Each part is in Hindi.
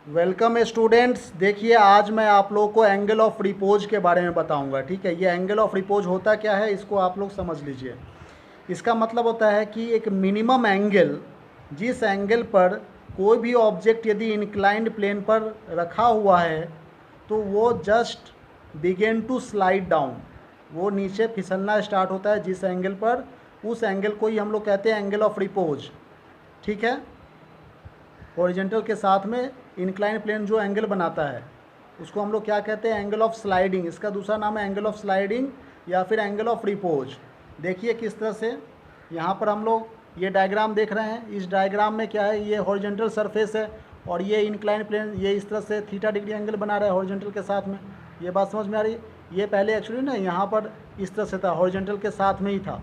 Welcome students. देखिए आज मैं आप लोगों को एंगल ऑफ रिपोज के बारे में बताऊंगा। ठीक है, ये एंगल ऑफ रिपोज होता क्या है इसको आप लोग समझ लीजिए। इसका मतलब होता है कि एक मिनिमम एंगल, जिस एंगल पर कोई भी ऑब्जेक्ट यदि इंक्लाइंड प्लेन पर रखा हुआ है तो वो just began to slide down, वो नीचे फिसलना स्टार्ट होता है जिस एंगल पर, उस एंगल को ही हम लोग कहते हैं एंगल ऑफ रिपोज। ठीक है, हॉरिजॉन्टल के साथ में इंक्लाइन प्लेन जो एंगल बनाता है उसको हम लोग क्या कहते हैं, एंगल ऑफ स्लाइडिंग। इसका दूसरा नाम है एंगल ऑफ स्लाइडिंग या फिर एंगल ऑफ रिपोज। देखिए किस तरह से यहाँ पर हम लोग ये डायग्राम देख रहे हैं। इस डायग्राम में क्या है, ये हॉरिजॉन्टल सरफेस है और ये इंक्लाइन प्लेन ये इस तरह से थीटा डिग्री एंगल बना रहा है हॉरिजॉन्टल के साथ में। ये बात समझ में आ रही है। ये पहले एक्चुअली ना यहाँ पर इस तरह से था, हॉरिजॉन्टल के साथ में ही था।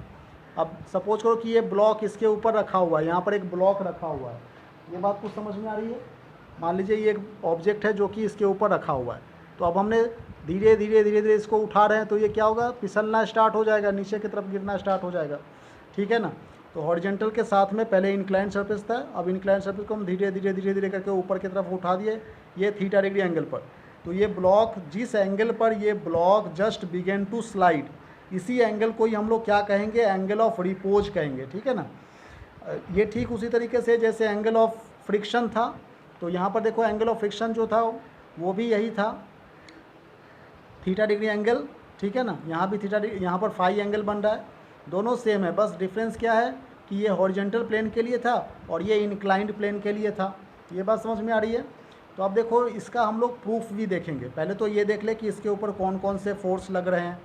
अब सपोज करो कि ये ब्लॉक इसके ऊपर रखा हुआ है, यहाँ पर एक ब्लॉक रखा हुआ है। ये बात कुछ समझ में आ रही है। मान लीजिए ये एक ऑब्जेक्ट है जो कि इसके ऊपर रखा हुआ है, तो अब हमने धीरे धीरे इसको उठा रहे हैं तो ये क्या होगा, फिसलना स्टार्ट हो जाएगा, नीचे की तरफ गिरना स्टार्ट हो जाएगा। ठीक है ना। तो हॉरिजॉन्टल के साथ में पहले इंक्लाइन सरफेस था, अब इंक्लाइन सरफेस को हम धीरे धीरे करके ऊपर की तरफ उठा दिए ये थीटा डिग्री एंगल पर। तो ये ब्लॉक जिस एंगल पर ये block just began to slide, इसी एंगल को ही हम लोग क्या कहेंगे, एंगल ऑफ रिपोज कहेंगे। ठीक है ना। ये ठीक उसी तरीके से जैसे एंगल ऑफ फ्रिक्शन था, तो यहाँ पर देखो एंगल ऑफ फ्रिक्शन जो था वो भी यही था, थीटा डिग्री एंगल। ठीक है ना। यहाँ भी थीटा डिग्री, यहाँ पर फाई एंगल बन रहा है, दोनों सेम है। बस डिफरेंस क्या है कि ये हॉरिजॉन्टल प्लेन के लिए था और ये इंक्लाइंड प्लेन के लिए था। ये बात समझ में आ रही है। तो अब देखो इसका हम लोग प्रूफ भी देखेंगे। पहले तो ये देख ले कि इसके ऊपर कौन कौन से फोर्स लग रहे हैं।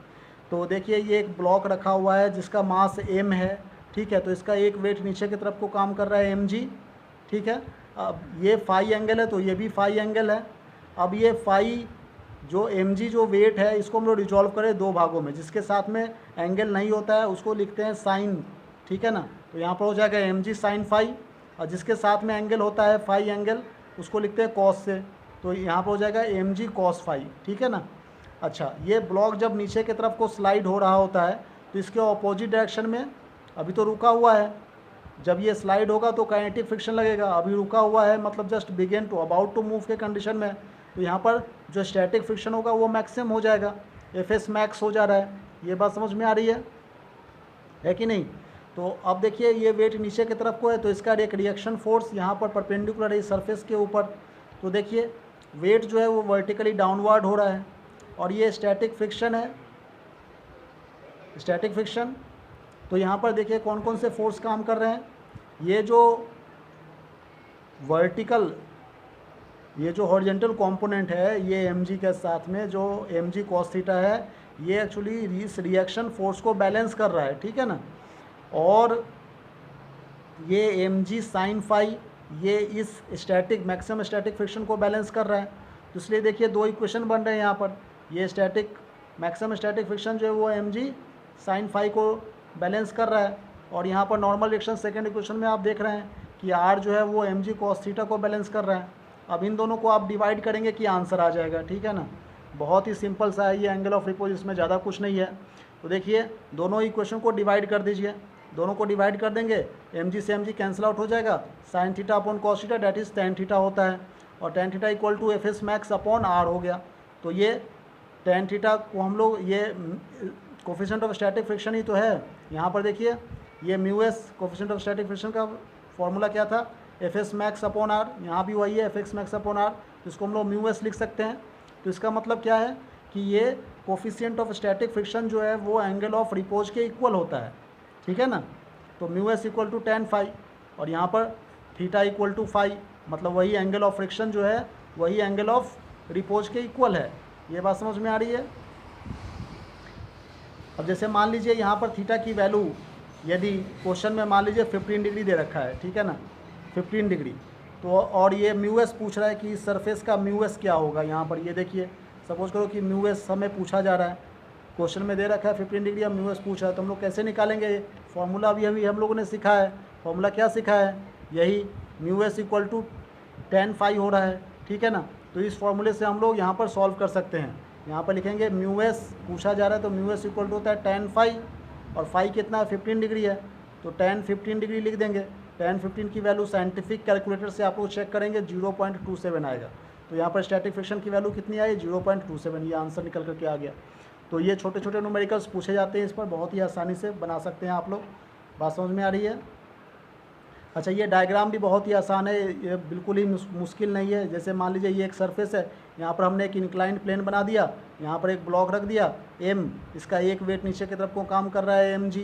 तो देखिए ये एक ब्लॉक रखा हुआ है जिसका मास m है। ठीक है, तो इसका एक वेट नीचे की तरफ को काम कर रहा है mg। ठीक है, अब ये फाई एंगल है तो ये भी फाई एंगल है। अब ये फाई जो mg जो वेट है इसको हम लोग रिजॉल्व करें दो भागों में, जिसके साथ में एंगल नहीं होता है उसको लिखते हैं साइन। ठीक है ना। तो यहाँ पर हो जाएगा mg साइन फाई, और जिसके साथ में एंगल होता है फाई एंगल उसको लिखते हैं कॉस से, तो यहाँ पर हो जाएगा mg कॉस फाई। ठीक है ना। अच्छा, ये ब्लॉक जब नीचे की तरफ को स्लाइड हो रहा होता है तो इसके ऑपोजिट डायरेक्शन में, अभी तो रुका हुआ है, जब ये स्लाइड होगा तो काइनेटिक फ्रिक्शन लगेगा। अभी रुका हुआ है मतलब just began to about to move के कंडीशन में, तो यहाँ पर जो स्टैटिक फ्रिक्शन होगा वो मैक्सिमम हो जाएगा, एफ मैक्स हो जा रहा है। ये बात समझ में आ रही है कि नहीं। तो अब देखिए ये वेट नीचे की तरफ को है तो इसका एक रिएक्शन फोर्स यहाँ पर परपेंडिकुलर है सरफेस के ऊपर। तो देखिए वेट जो है वो वर्टिकली डाउनवर्ड हो रहा है, और ये स्टैटिक फ्रिक्शन है, स्टैटिक फ्रिक्शन। तो यहाँ पर देखिए कौन कौन से फोर्स काम कर रहे हैं। ये जो वर्टिकल, ये जो हॉरिजॉन्टल कंपोनेंट है ये mg के साथ में जो mg cos थीटा है, ये एक्चुअली इस रिएक्शन फोर्स को बैलेंस कर रहा है। ठीक है ना। और ये mg साइन फाई ये इस स्टैटिक मैक्सिमम स्टैटिक फ्रिक्शन को बैलेंस कर रहा है। तो इसलिए देखिए दो इक्वेशन बन रहे हैं यहाँ पर। ये स्टैटिक मैक्सिमम स्टैटिक फ्रिक्शन जो है वो mg साइन फाई को बैलेंस कर रहा है, और यहाँ पर नॉर्मल रिएक्शन सेकेंड इक्वेशन में आप देख रहे हैं कि r जो है वो mg cos थीटा को बैलेंस कर रहा है। अब इन दोनों को आप डिवाइड करेंगे कि आंसर आ जाएगा। ठीक है ना। बहुत ही सिंपल सा है ये एंगल ऑफ रिपोज, इसमें ज़्यादा कुछ नहीं है। तो देखिए दोनों इक्वेशन को डिवाइड कर दीजिए, दोनों को डिवाइड कर देंगे, mg से mg कैंसिल आउट हो जाएगा, sine theta upon cos theta that is tan theta होता है, और tan theta equal to F S max upon R हो गया। तो ये टेन थीटा को हम लोग, ये कोफिशिएंट ऑफ स्टैटिक फ्रिक्शन ही तो है। यहाँ पर देखिए ये mu S coefficient of static friction का फॉर्मूला क्या था, F S max upon R, यहाँ भी वही है F X max upon R, तो इसको हम लोग म्यू एस लिख सकते हैं। तो इसका मतलब क्या है कि ये कोफिशिएंट ऑफ स्टैटिक फ्रिक्शन जो है वो एंगल ऑफ रिपोज के इक्वल होता है। ठीक है ना। तो mu S equal to tan phi, और यहाँ पर थीटा इक्वल टू फाई, मतलब वही एंगल ऑफ फ्रिक्शन जो है वही एंगल ऑफ रिपोज के इक्वल है। ये बात समझ में आ रही है। अब जैसे मान लीजिए यहाँ पर थीटा की वैल्यू यदि क्वेश्चन में मान लीजिए 15 डिग्री दे रखा है, ठीक है ना, 15 डिग्री, तो और ये म्यू एस पूछ रहा है कि इस सरफेस का म्यू एस क्या होगा। यहाँ पर ये देखिए सपोज करो कि म्यू एस हमें पूछा जा रहा है, क्वेश्चन में दे रखा है 15 डिग्री, अब म्यू एस पूछ रहा है, तो हम लोग कैसे निकालेंगे। फॉर्मूला अभी हम लोगों ने सीखा है। फॉर्मूला क्या सीखा है, यही mu S equal to tan phi हो रहा है। ठीक है ना। तो इस फॉर्मूले से हम लोग यहाँ पर सॉल्व कर सकते हैं। यहाँ पर लिखेंगे म्यू एस पूछा जा रहा है तो म्यू एस इक्वल टू होता है टेन फाई, और फाई कितना है 15 डिग्री है, तो टेन 15 डिग्री लिख देंगे। tan 15 की वैल्यू साइंटिफिक कैलकुलेटर से आप लोग चेक करेंगे 0.27 आएगा। तो यहाँ पर स्टैटिक फ्रिक्शन की वैल्यू कितनी आई, 0.27। ये आंसर निकल करके आ गया। तो ये छोटे छोटे न्यूमेरिकल्स पूछे जाते हैं, इस पर बहुत ही आसानी से बना सकते हैं आप लोग। बात समझ में आ रही है? अच्छा, ये डायग्राम भी बहुत ही आसान है, ये बिल्कुल ही मुश्किल नहीं है। जैसे मान लीजिए ये एक सरफेस है, यहाँ पर हमने एक इंक्लाइंड प्लेन बना दिया, यहाँ पर एक ब्लॉक रख दिया m, इसका एक वेट नीचे की तरफ को काम कर रहा है mg,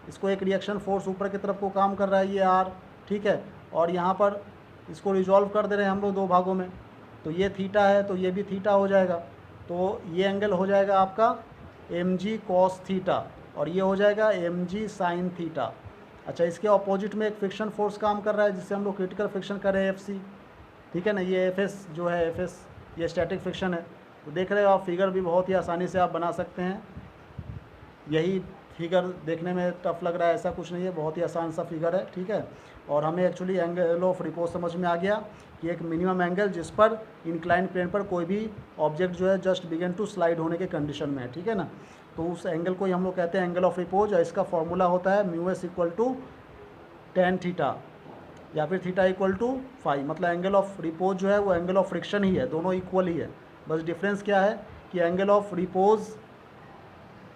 इसको एक रिएक्शन फोर्स ऊपर की तरफ को काम कर रहा है ये r, ठीक है। और यहाँ पर इसको रिजॉल्व कर दे रहे हैं हम लोग दो भागों में, तो ये थीटा है तो ये भी थीटा हो जाएगा। तो ये एंगल हो जाएगा आपका mg cos थीटा और ये हो जाएगा mg sin थीटा। अच्छा, इसके ऑपोजिट में एक फ्रिक्शन फोर्स काम कर रहा है जिससे हम लोग क्रिटिकल फ्रिक्शन कर रहे हैं FC, ठीक है ना। ये FS जो है, FS ये स्टैटिक फ्रिक्शन है। तो देख रहे हो आप, फिगर भी बहुत ही आसानी से आप बना सकते हैं। यही फिगर देखने में टफ लग रहा है, ऐसा कुछ नहीं है, बहुत ही आसान सा फिगर है, ठीक है। और हमें एक्चुअली एंगल ऑफ रिपोज समझ में आ गया कि एक मिनिमम एंगल जिस पर इंक्लाइंड प्लेन पर कोई भी ऑब्जेक्ट जो है जस्ट बिगिन टू स्लाइड होने के कंडीशन में है, ठीक है ना। तो उस एंगल को ही हम लोग कहते हैं एंगल ऑफ रिपोज, और इसका फॉर्मूला होता है μs = tan थीटा या फिर थीटा = फाई। मतलब एंगल ऑफ रिपोज जो है वो एंगल ऑफ फ्रिक्शन ही है, दोनों इक्वल ही है। बस डिफरेंस क्या है कि angle of repose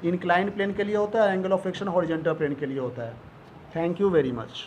inclined plane के लिए होता है, angle of friction horizontal plane के लिए होता है। Thank you very much.